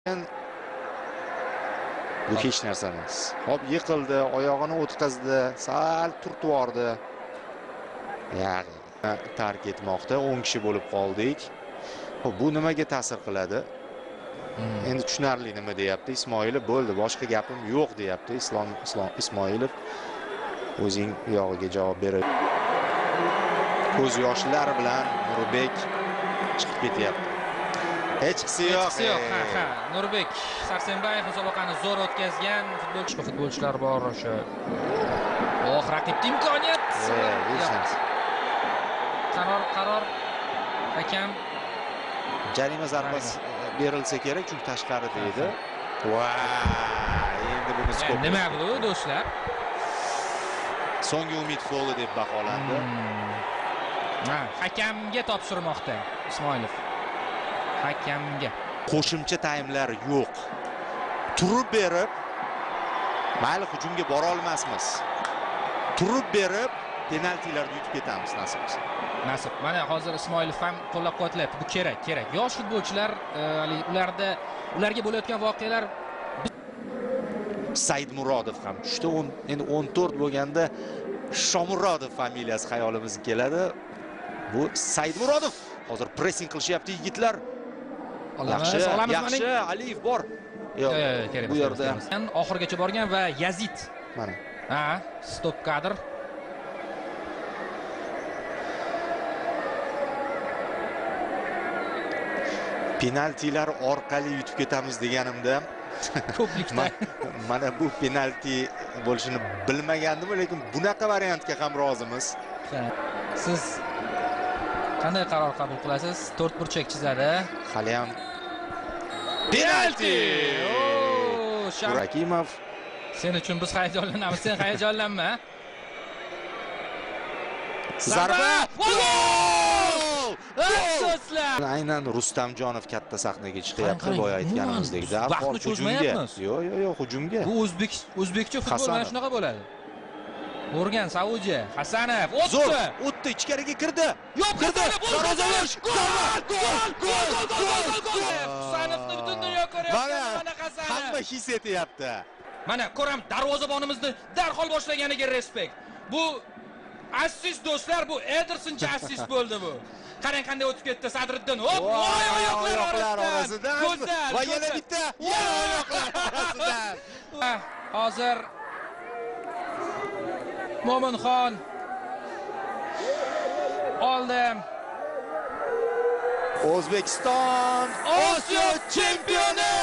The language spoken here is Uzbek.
Bu hech narsa emas. Hop, yiqildi, oyog'ini o'tkazdi, sal turtib yubordi. Ya'ni tark etmoqda, 10 kishi bo'lib qoldik. Hop, bu nimaga ta'sir qiladi? Endi tushunarli nima deyapti Ismoilov, bo'ldi, boshqa gapim yo'q deyapti Islom Ismoilov. O'zing yog'iga javob beradi. Ko'z yoshlari bilan Nurbek chiqib ketyapti. Hechqisi yo'q. Ha. Nurbek Sarsenbayev musobaqani zo'r o'tkazgan futbolchilar bor o'sha. Raqibda imkoniyat. Qaror hakam jarima zarbasi berilsa kerak, chunki tashqari deydi. Endi buni skop. Nima bu do'stlar? So'nggi umid foli deb baholandi. Hakamga topshirmoqda Ismoilov. Hakamga. Qo'shimcha taymlar yo'q. Turib berib, mayli hujumga bora olmasmiz. Turib berib, penaltilarni yutib ketamiz nasib. Nasib. Mana hozir Ismoilov ham qo'llab-quvvatlayapti. Bu kerak. Yosh futbolchilar, ularga bo'layotgan voqealar Saidmurodov ham tushdi. Endi 14 bo'lganda Shomurodov familiyasi xayolimizga keladi. Bu Saidmurodov. Hozir pressing qilishyapti yigitlar. Yaxshi, Aliyev bor. Yo'q, bu yerda oxirgacha borgan va Yazid. Mana. Stop kadr. Penaltilar orqali yutib ketamiz deganimda ko'plikda mana bu penalti bo'lishini bilmagandim, lekin bunaqa variantga ham rozimiz. Siz qanday qaror qabul qilasiz? 4 burchak chizadi. Hali ham penalti! Rakimov. Sen uchun biz hayajonlanamiz, sen hayajonlanma. Zarba! Afsuslar! Aynan Rustamjonov katta sahnaga chiqyapti, boya aytganimizdek. Vaqtni cho'zmayapmiz. Yo'q, hujumga. Bu o'zbekcha futbol mana shunaqa bo'ladi. O'rgan Saudiya, Hasanov o'tdi, ichkariga kirdi. Yo'q, kirdi. Darvozalash! Gol! Hasanovni butun dunyo ko'ryapti. Mana Hasanov. Hamma his etyapti. Mana ko'ram, darvozabonimizni darhol boshlaganiga respekt. Bu assist do'stlar, bu Edersoncha assist bo'ldi bu. Qarang qanday o'tib ketdi Sadriddin. Oyoqlar orasidan. Va yana bitta. Oyoqlar orasidan. Hozir Mo'minxon oldi. O'zbekiston Osiyo chempioni!